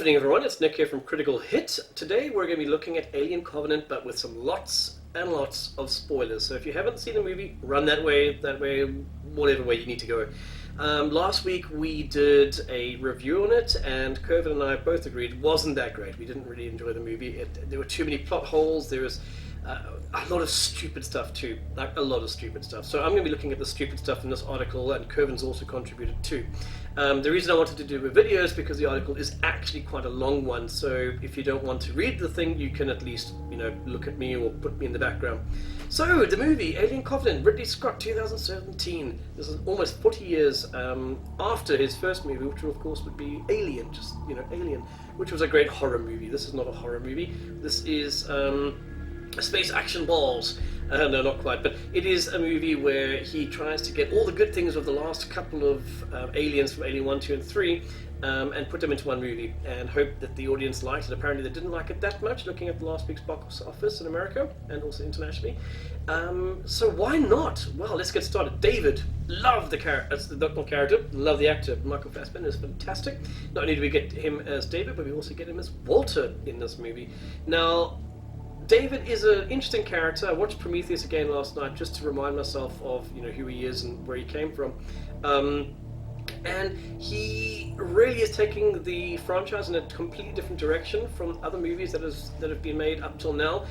evening, everyone. It's Nick here from Critical Hit. Today we're going to be looking at Alien Covenant, but with some lots and lots of spoilers. So if you haven't seen the movie, run that way, whatever way you need to go. Last week we did a review on it, and Kervin and I both agreed it wasn't that great. We didn't really enjoy the movie. There were too many plot holes. There was a lot of stupid stuff too, like a lot of stupid stuff. So I'm going to be looking at the stupid stuff in this article, and Kervin's also contributed too. The reason I wanted to do a video is because the article is actually quite a long one, so if you don't want to read the thing, you can at least, look at me or put me in the background. So, the movie, Alien Covenant, Ridley Scott, 2017. This is almost 40 years after his first movie, which of course would be Alien, Alien, which was a great horror movie. This is not a horror movie. This is space action balls. No, not quite, but it is a movie where he tries to get all the good things of the last couple of aliens from Alien 1, 2 and 3 and put them into one movie and hope that the audience liked it. Apparently they didn't like it that much, looking at the last week's box office in America and also internationally. So why not? Well, let's get started. David, love the character, love the actor. Michael Fassbender is fantastic. Not only do we get him as David, but we also get him as Walter in this movie. Now, David is an interesting character. I watched Prometheus again last night just to remind myself of who he is and where he came from. And he really is taking the franchise in a completely different direction from other movies that have been made up till now.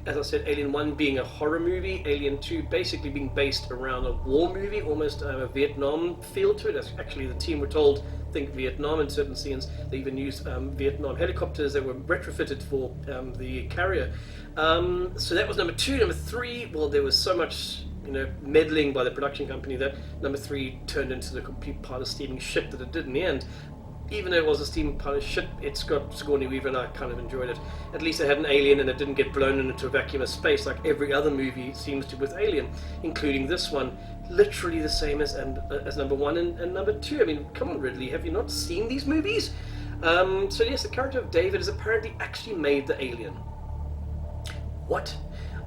As I said, Alien 1 being a horror movie, Alien 2 basically being based around a war movie, almost a Vietnam feel to it. That's actually the team were told, think Vietnam in certain scenes. They even used Vietnam helicopters that were retrofitted for the carrier. So that was number 2. Number 3, well, there was so much meddling by the production company that number 3 turned into the complete pile of steaming shit that it did in the end. Even though it was a steaming pile of shit, it's got Sigourney Weaver, and I kind of enjoyed it. At least it had an alien and it didn't get blown into a vacuum of space like every other movie seems to with Alien, including this one. Literally the same as number 1 and number 2. I mean, come on, Ridley, have you not seen these movies? So yes, the character of David is apparently actually made the alien. What?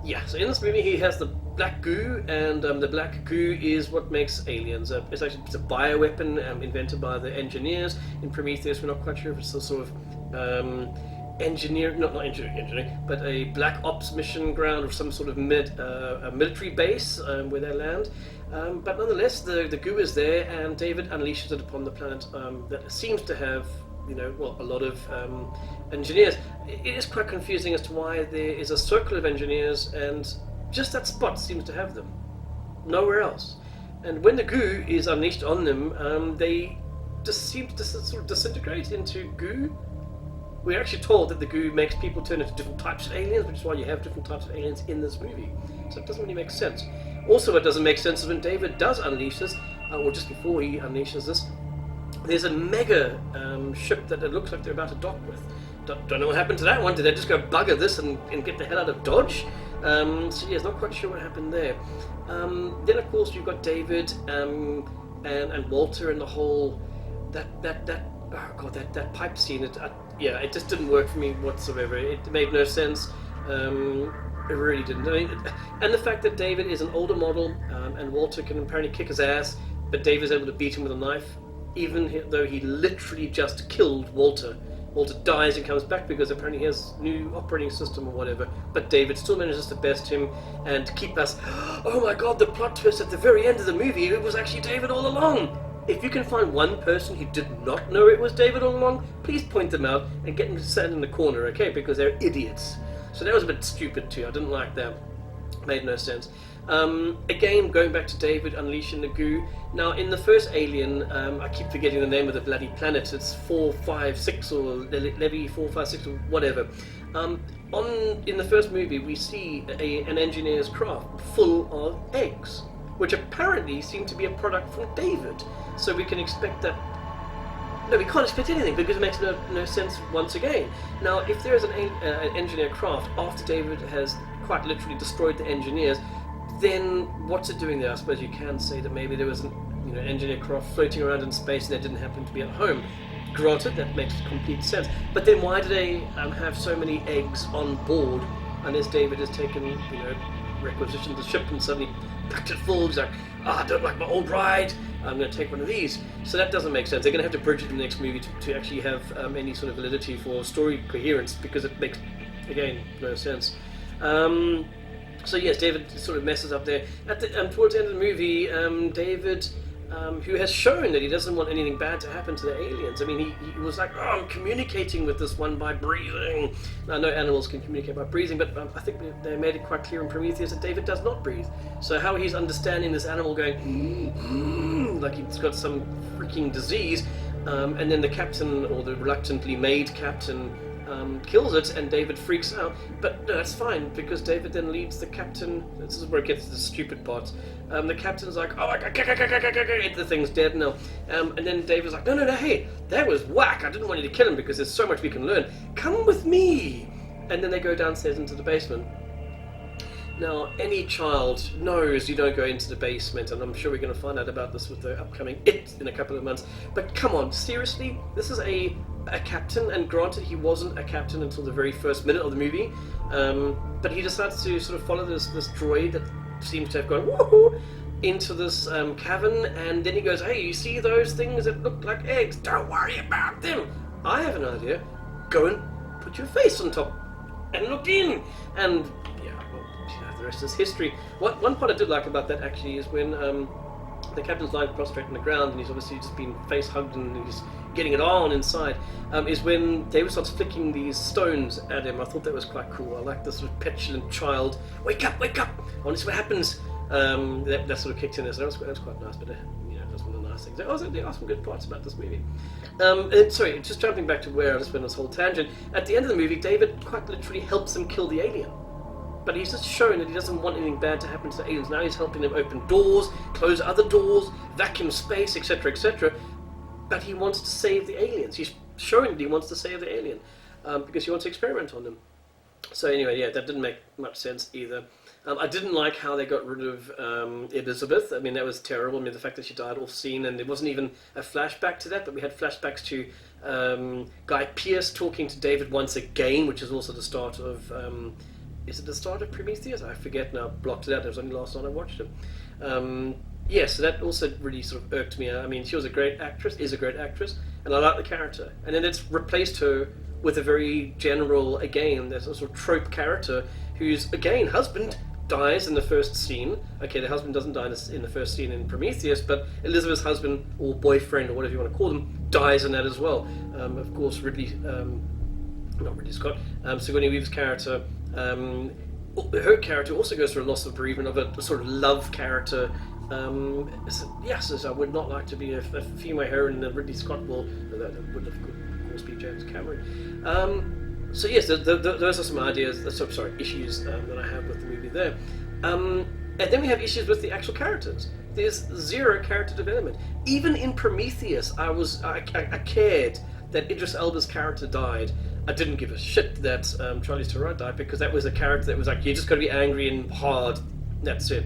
Yeah, so in this movie he has the black goo, and the black goo is what makes aliens. It's a bioweapon invented by the engineers in Prometheus. We're not quite sure if it's a sort of not engineering, but a black ops mission ground or some sort of a military base where they land. But nonetheless, the goo is there, and David unleashes it upon the planet that seems to have a lot of engineers. It is quite confusing as to why there is a circle of engineers and just that spot seems to have them, nowhere else. And when the goo is unleashed on them, they just seem to sort of disintegrate into goo. We're actually told that the goo makes people turn into different types of aliens, which is why you have different types of aliens in this movie. So it doesn't really make sense. Also, what doesn't make sense is when David does unleash this, or just before he unleashes this, there's a mega ship that it looks like they're about to dock with. Don't know what happened to that one. Did they just go bugger this and get the hell out of Dodge? So yeah, not quite sure what happened there. Then of course you've got David and Walter and the whole that pipe scene. It just didn't work for me whatsoever. It made no sense. It really didn't. And the fact that David is an older model and Walter can apparently kick his ass, but David's able to beat him with a knife, even though he literally just killed Walter. Walter dies and comes back because apparently he has new operating system or whatever, but David still manages to best him and keep us, oh my god, the plot twist at the very end of the movie, it was actually David all along. If you can find one person who did not know it was David all along, please point them out and get them to stand in the corner, okay, because they're idiots. So that was a bit stupid too. I didn't like that. Made no sense. Again, going back to David unleashing the goo. Now, in the first Alien, I keep forgetting the name of the bloody planet. It's 456 or Levy 456 or whatever. In the first movie, we see an engineer's craft full of eggs, which apparently seem to be a product from David. So we can expect that. No, we can't expect anything because it makes no sense once again. Now, if there is an engineer craft after David has quite literally destroyed the engineers, then what's it doing there? I suppose you can say that maybe there was an engineer craft floating around in space and they didn't happen to be at home. Granted, that makes complete sense. But then why do they have so many eggs on board unless David has taken requisitioned the ship and suddenly packed it full. He's like, I don't like my old ride, I'm going to take one of these. So that doesn't make sense. They're going to have to bridge it in the next movie to actually have any sort of validity for story coherence, because it makes, again, no sense. So yes, David sort of messes up there. Towards the end of the movie, David, who has shown that he doesn't want anything bad to happen to the aliens. I mean, he was like, I'm communicating with this one by breathing. Now, I know animals can communicate by breathing, but I think they made it quite clear in Prometheus that David does not breathe. So how he's understanding this animal going, like he's got some freaking disease, and then the captain, or the reluctantly made captain, kills it, and David freaks out. But no, that's fine, because David then leads the captain. This is where it gets to the stupid parts. The captain's like, oh, the thing's dead now. And then David's like, no, hey, that was whack. I didn't want you to kill him because there's so much we can learn. Come with me. And then they go downstairs into the basement. Now, any child knows you don't go into the basement, and I'm sure we're going to find out about this with the upcoming It in a couple of months. But come on, seriously? This is a captain, and granted he wasn't a captain until the very first minute of the movie, but he decides to sort of follow this droid that seems to have gone woohoo into this cavern, and then he goes, hey, you see those things that look like eggs? Don't worry about them. I have an idea. Go and put your face on top and look in. And the rest is history. One part I did like about that actually is when the captain's lying prostrate on the ground, and he's obviously just been face hugged and he's getting it on inside, is when David starts flicking these stones at him. I thought that was quite cool. I like this sort of petulant child. Wake up! I want to see what happens. That sort of kicked in there, so that was quite nice, but that's one of the nice things. There are some good parts about this movie. Sorry, just jumping back to where I just went on this whole tangent. At the end of the movie, David quite literally helps him kill the alien. But he's just showing that he doesn't want anything bad to happen to the aliens. Now he's helping them open doors, close other doors, vacuum space, etc., etc. But he wants to save the aliens. He's showing that he wants to save the alien because he wants to experiment on them. So anyway, yeah, that didn't make much sense either. I didn't like how they got rid of Elizabeth. I mean, that was terrible. I mean, the fact that she died off scene, and there wasn't even a flashback to that, but we had flashbacks to Guy Pearce talking to David once again, which is also the start of... is it the start of Prometheus? I forget now. Blocked it out. It was only last night I watched it. So that also really sort of irked me. I mean, she was a great actress, is a great actress, and I like the character. And then it's replaced her with a very general, again, there's a sort of trope character whose, again, husband dies in the first scene. Okay, the husband doesn't die in the first scene in Prometheus, but Elizabeth's husband, or boyfriend, or whatever you want to call them, dies in that as well. Of course, not Ridley Scott, Sigourney Weaver's character, her character also goes through a loss of bereavement of a sort of love character. Yes, I would not like to be a female heroine in the Ridley Scott world, but that would of course be James Cameron. So yes, those are some ideas, issues that I have with the movie there. And then we have issues with the actual characters. There's zero character development. Even in Prometheus, I cared that Idris Elba's character died. I didn't give a shit that Charlize Theron died, because that was a character that was like, you just got to be angry and hard. That's it.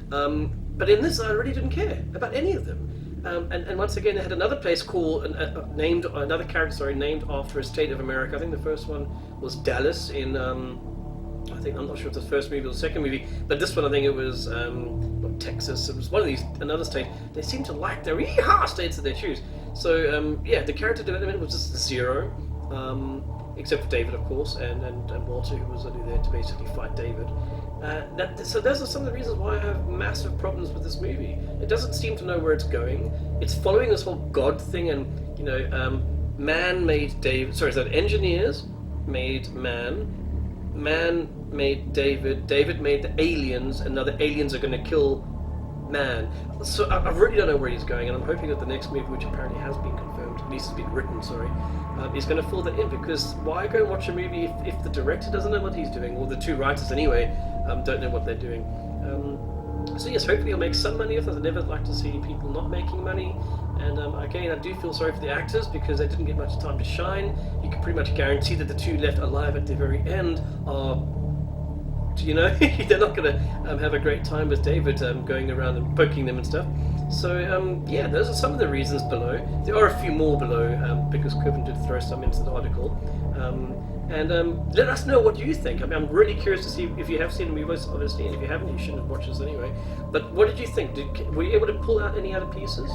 But in this, I really didn't care about any of them. And once again, they had another place called named after a state of America. I think the first one was Dallas in. I'm not sure if it was the first movie or the second movie, but this one I think it was not Texas. It was one of these, another state. They seem to like their states that they choose. So the character development was just zero. Except for David, of course, and Walter, who was only there to basically fight David. So those are some of the reasons why I have massive problems with this movie. It doesn't seem to know where it's going. It's following this whole God thing, and man made David. Sorry, so engineers made man made David. David made the aliens, and now the aliens are going to kill man. So I really don't know where he's going, and I'm hoping that the next movie, which apparently has been confirmed, at least has been written, is going to fill that in, because why go and watch a movie if the director doesn't know what he's doing, or the two writers anyway don't know what they're doing. So yes, hopefully he'll make some money. If I never like to see people not making money, and again, I do feel sorry for the actors because they didn't get much time to shine. You can pretty much guarantee that the two left alive at the very end are, they're not going to have a great time with David going around and poking them and stuff. So those are some of the reasons below. There are a few more below because Kevin did throw some into the article. And let us know what you think. I mean, I'm really curious to see if you have seen the movie, obviously, and if you haven't, you shouldn't watch this anyway. But what did you think? Were you able to pull out any other pieces?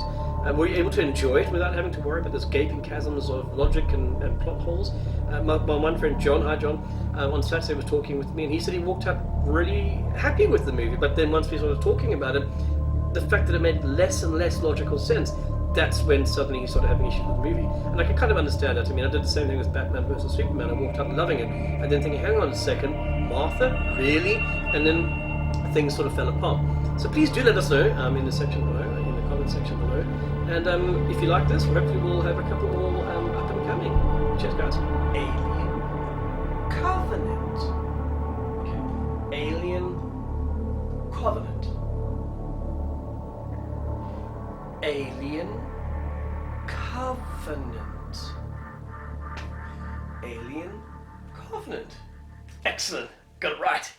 Were you able to enjoy it without having to worry about those gaping chasms of logic and plot holes? My one friend John, hi John, on Saturday was talking with me, and he said he walked out really happy with the movie. But then once we started talking about it, the fact that it made less and less logical sense, that's when suddenly he started having issues with the movie. And I can kind of understand that. I mean, I did the same thing with Batman vs Superman. I walked out loving it, and then thinking, hang on a second, Martha, really? And then things sort of fell apart. So please do let us know in the section below, in the comment section below. And if you like this, hopefully we'll have a couple more up and coming. Cheers, guys. Alien Covenant. Okay. Alien Covenant. Alien Covenant. Alien Covenant. Excellent. Got it right.